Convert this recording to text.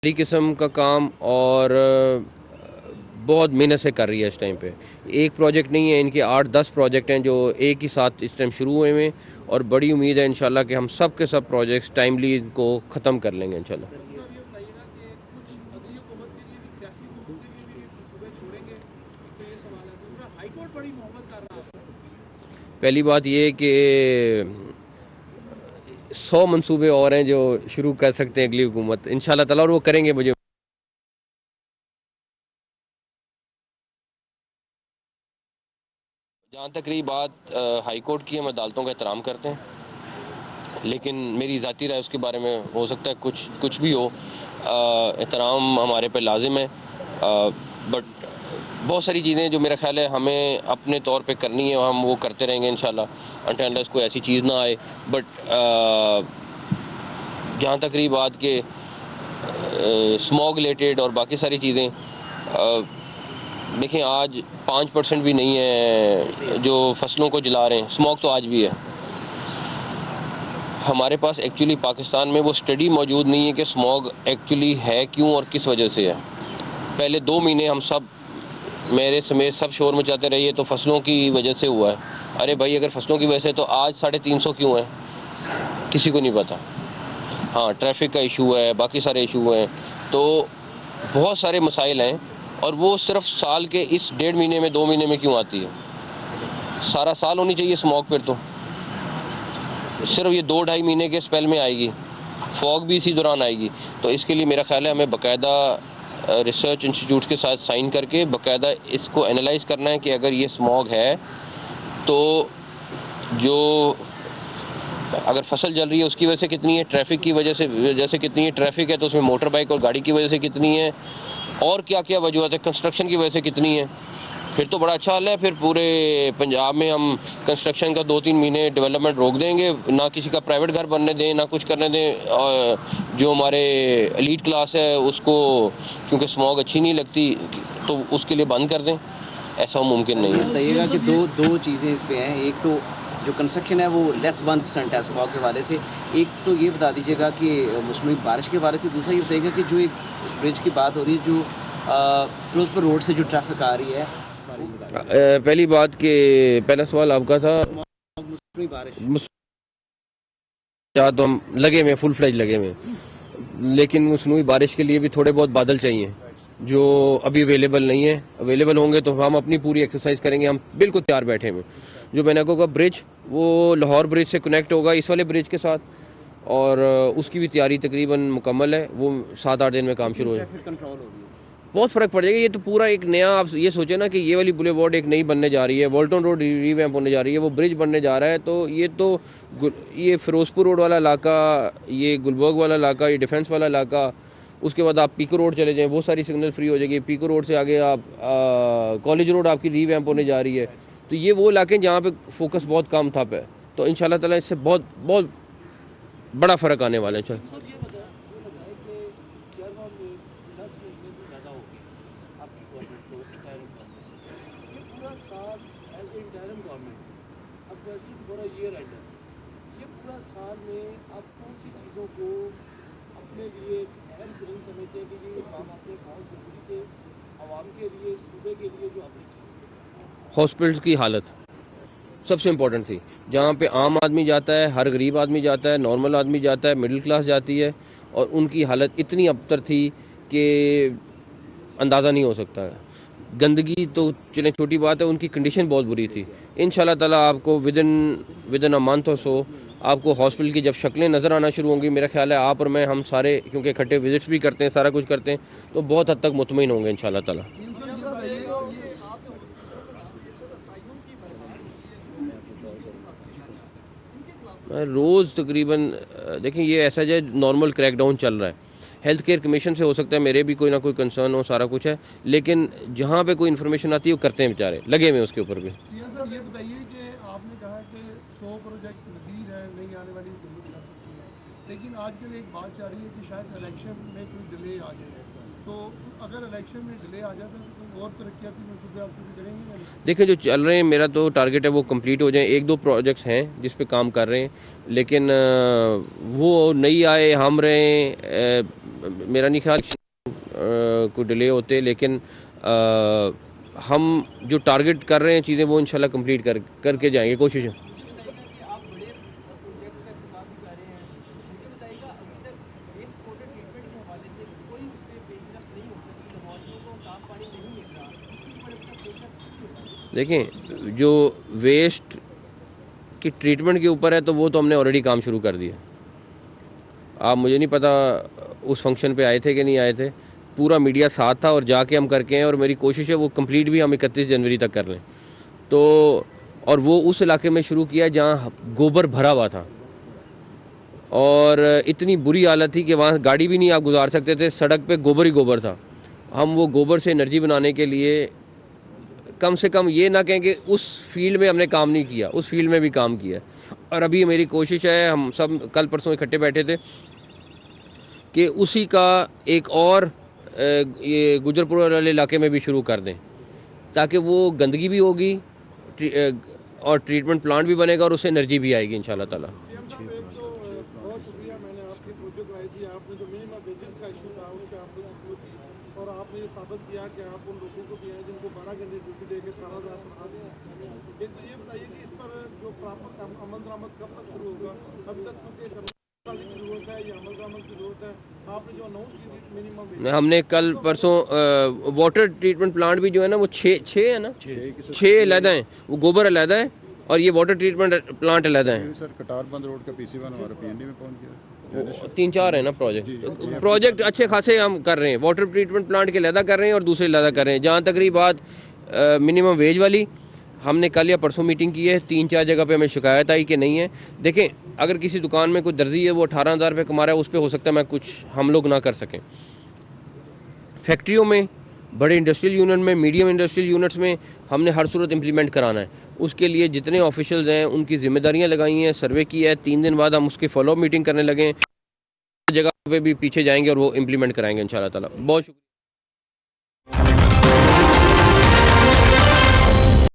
बड़ी किस्म का काम और बहुत मेहनत से कर रही है इस टाइम पे। एक प्रोजेक्ट नहीं है, इनके 8-10 प्रोजेक्ट हैं जो एक ही साथ इस टाइम शुरू हुए हैं और बड़ी उम्मीद है इंशाल्लाह कि हम सब के सब प्रोजेक्ट्स टाइमली इनको ख़त्म कर लेंगे इंशाल्लाह। सर ये बताइएगा कि कुछ अगली हुकूमत के लिए भी सियासी हुकूमत के लिए भी सूबे छोड़ेंगे, एक तो ये सवाल है। दूसरा हाई कोर्ट बड़ी मोहब्बत कर रहा है। पहली बात ये कि 100 मंसूबे और हैं जो शुरू कर सकते हैं अगली हुकूमत इंशाल्लाह ताला, और वो करेंगे मुझे। जहाँ तक रही बात हाई कोर्ट की, हम अदालतों का एहतराम करते हैं, लेकिन मेरी ज़ाती राय उसके बारे में हो सकता है कुछ भी हो। एहतराम हमारे पे लाजिम है, बट बहुत सारी चीज़ें जो मेरा ख्याल है हमें अपने तौर पे करनी है और हम वो करते रहेंगे इंशाल्लाह अनटिल अनलेस कोई ऐसी चीज़ ना आए। बट जहाँ तक रही बात के स्मॉग रिलेटेड और बाकी सारी चीज़ें, देखिए आज 5% भी नहीं है जो फसलों को जला रहे हैं, स्मॉग तो आज भी है। हमारे पास एक्चुअली पाकिस्तान में वो स्टडी मौजूद नहीं है कि स्मॉग एक्चुअली है क्यों और किस वजह से है। पहले 2 महीने हम सब, मेरे समेत सब शोर मचाते रहिए तो फसलों की वजह से हुआ है। अरे भाई, अगर फसलों की वजह से तो आज 350 क्यों है, किसी को नहीं पता। हाँ, ट्रैफिक का इशू है, बाकी सारे इशू हैं, तो बहुत सारे मसाइल हैं और वो सिर्फ साल के इस 1.5 महीने में 2 महीने में क्यों आती है। सारा साल होनी चाहिए स्मॉग, फिर तो सिर्फ ये 2-2.5 महीने के स्पेल में आएगी, फॉग भी इसी दौरान आएगी। तो इसके लिए मेरा ख्याल है हमें बाकायदा रिसर्च इंस्टीट्यूट के साथ साइन करके बाकायदा इसको एनालाइज करना है कि अगर ये स्मॉग है तो जो अगर फसल जल रही है उसकी वजह से कितनी है, ट्रैफिक की वजह से कितनी है, ट्रैफिक है तो उसमें मोटर बाइक और गाड़ी की वजह से कितनी है, और क्या क्या वजूहत है, कंस्ट्रक्शन की वजह से कितनी है। फिर तो बड़ा अच्छा हाल है, फिर पूरे पंजाब में हम कंस्ट्रक्शन का 2-3 महीने डेवलपमेंट रोक देंगे, ना किसी का प्राइवेट घर बनने दें, ना कुछ करने दें। और जो हमारे एलीट क्लास है उसको, क्योंकि स्मॉग अच्छी नहीं लगती, तो उसके लिए बंद कर दें, ऐसा मुमकिन नहीं है। बताइएगा कि दो दो चीज़ें इस पे हैं। एक तो जो कंस्ट्रक्शन है वो लेस 1% है स्मॉग के हवाले से। एक तो ये बता दीजिएगा कि मौसमी बारिश के हवाले से। दूसरा ये बताइएगा कि जो एक ब्रिज की बात हो रही है, जो फिरोजपुर रोड से जो ट्रैफिक आ रही है, पहली बात कि पहला सवाल आपका था, मौसमी बारिश चाह तो हम लगे में फुल फ्लेज लगे में, लेकिन मसनूई बारिश के लिए भी थोड़े बहुत बादल चाहिए जो अभी अवेलेबल नहीं है। अवेलेबल होंगे तो हम अपनी पूरी एक्सरसाइज करेंगे, हम बिल्कुल तैयार बैठे हैं। जो मैंने कहा ब्रिज, वो लाहौर ब्रिज से कनेक्ट होगा इस वाले ब्रिज के साथ, और उसकी भी तैयारी तकरीबन मुकम्मल है, वो 7-8 दिन में काम शुरू हो जाए, ट्रैफिक कंट्रोल होगी। बहुत फ़र्क पड़ जाएगा। ये तो पूरा एक नया, आप ये सोचें ना कि ये वाली बुलेवार्ड एक नई बनने जा रही है, वॉल्टन रोड रीवैम्प होने जा रही है, वो ब्रिज बनने जा रहा है, तो ये फिरोजपुर रोड वाला इलाका, ये गुलबर्ग वाला इलाका, ये डिफेंस वाला इलाका, उसके बाद आप पीको रोड चले जाएँ, बहुत सारी सिग्नल फ्री हो जाएगी। पीको रोड से आगे आप कॉलेज रोड आपकी रीवैम्प होने जा रही है। तो ये वो इलाके जहाँ पे फोकस बहुत कम था पे, तो इंशाल्लाह ताला इससे बहुत बहुत बड़ा फ़र्क आने वाला है। सर ये बताएं कि 11वां में 10 महीने से ज़्यादा हो गए आपकी गवर्नमेंट को, इंटरिम गवर्नमेंट। ये पूरा साल एज ए इंटरिम गवर्नमेंट अब वेस्टेड फॉर अ ईयर एंडर, ये पूरा साल में आप कौन सी चीज़ों को अपने लिए एक अहम तरीन समझते हैं कि ये काम आपने बहुत ज़रूरी थे आवाम के लिए, सूबे के लिए, जो आपने किया? हॉस्पिटल्स की हालत सबसे इम्पोर्टेंट थी, जहाँ पे आम आदमी जाता है, हर गरीब आदमी जाता है, नॉर्मल आदमी जाता है, मिडिल क्लास जाती है, और उनकी हालत इतनी अबतर थी कि अंदाज़ा नहीं हो सकता है। गंदगी तो चलें छोटी बात है, उनकी कंडीशन बहुत बुरी थी। इंशाल्लाह ताला आपको विदिन अ मंथ और सो आपको हॉस्पिटल की जब शक्लें नज़र आना शुरू होंगी, मेरा ख्याल है आप और मैं, हम सारे क्योंकि इकट्ठे विजिट्स भी करते हैं, सारा कुछ करते हैं, तो बहुत हद तक मुतमईन होंगे इंशाल्लाह ताला। रोज़ तकरीबन देखिए, ये ऐसा जो नॉर्मल क्रैकडाउन चल रहा है, हेल्थ केयर कमीशन से हो सकता है मेरे भी कोई ना कोई कंसर्न हो, सारा कुछ है, लेकिन जहाँ पे कोई इन्फॉर्मेशन आती है वो करते हैं बेचारे, लगे हुए उसके ऊपर भी। सर ये बताइए कि आपने कहा कि 100 प्रोजेक्ट मजीद है, नहीं आने वाली हुकूमत कर सकती है, लेकिन आजकल एक बात चल रही है कि शायद इलेक्शन में कोई डिले आ जाए। तो अगर इलेक्शन में डिले आ जाता है तो कोई और तरक्याती मनसूबे आप शुरू करेंगे या नहीं? देखिए, जो चल रहे हैं, मेरा तो टारगेट है वो कंप्लीट हो जाए। 1-2 प्रोजेक्ट्स हैं जिस पे काम कर रहे हैं, लेकिन वो नहीं आए, हम रहें, मेरा नहीं ख्याल को डिले होते, लेकिन हम जो टारगेट कर रहे हैं चीज़ें वो इंशाल्लाह कंप्लीट करके जाएंगे, कोशिश है। देखें, जो वेस्ट की ट्रीटमेंट के ऊपर है तो वो तो हमने ऑलरेडी काम शुरू कर दिया। आप, मुझे नहीं पता उस फंक्शन पे आए थे कि नहीं आए थे, पूरा मीडिया साथ था और जाके हम करके हैं, और मेरी कोशिश है वो कंप्लीट भी हम 31 जनवरी तक कर लें। तो और वो उस इलाके में शुरू किया जहाँ गोबर भरा हुआ था और इतनी बुरी हालत थी कि वहाँ गाड़ी भी नहीं आप गुजार सकते थे, सड़क पे गोबर ही गोबर था। हम वो गोबर से एनर्जी बनाने के लिए कम से कम ये ना कहें कि उस फील्ड में हमने काम नहीं किया, उस फील्ड में भी काम किया। और अभी मेरी कोशिश है, हम सब कल परसों इकट्ठे बैठे थे कि उसी का एक और ये गुजरपुर वाले इलाके में भी शुरू कर दें, ताकि वो गंदगी भी होगी और ट्रीटमेंट प्लांट भी बनेगा और उससे एनर्जी भी आएगी इंशाल्लाह ताला। बहुत शुक्रिया, मैंने आपकी तवज्जो कराई थी। आपने जो मिनिमम वेजेस का इशू था उस पर आपने गुफ्तगू की और आपने ये साबित किया कि आप उन लोगों को भी हैं जिनको 12 घंटे ड्यूटी देकर 18,000 तनख्वाह दी है। एक तो ये बताइए कि इस पर जो प्रॉपर अमल दरामद कब तक शुरू होगा? अभी तक क्योंकि की ज़रूरत है या अमल दरामद की ज़रूरत है? आपने जो अनाउंस की थी मिनिमम, हमने कल परसों वाटर ट्रीटमेंट प्लांट भी जो है ना वो छः है ना, 6 अलहदा हैं, वो गोबर अलहदा है और ये वाटर ट्रीटमेंट प्लांट अलहदा है। सर, कटार बंद रोड का PC1 हमारा PND में पहुंच गया। 3-4 है ना प्रोजेक्ट अच्छे खासे हम कर रहे हैं। वाटर ट्रीटमेंट प्लांट के अलहदा कर रहे हैं और दूसरे अलहदा कर रहे हैं। जहाँ तक रही बात मिनिमम वेज वाली, हमने कल या परसों मीटिंग की है। 3-4 जगह पे हमें शिकायत आई कि नहीं है। देखें, अगर किसी दुकान में कोई दर्जी है वो 18,000 रुपये कमा रहा है, उस पर हो सकता है मैं कुछ हम लोग ना कर सकें। फैक्ट्रियों में, बड़े इंडस्ट्रियल यूनिट में, मीडियम इंडस्ट्रियल यूनिट्स में हमने हर सूरत इम्प्लीमेंट कराना है। उसके लिए जितने ऑफिशियल्स हैं उनकी जिम्मेदारियां लगाई हैं, सर्वे की है। 3 दिन बाद हम उसकी फॉलोअप मीटिंग करने लगे, जगह पे भी पीछे जाएंगे और वो इम्प्लीमेंट कराएंगे इंशाल्लाह ताला। बहुत शुक्रिया।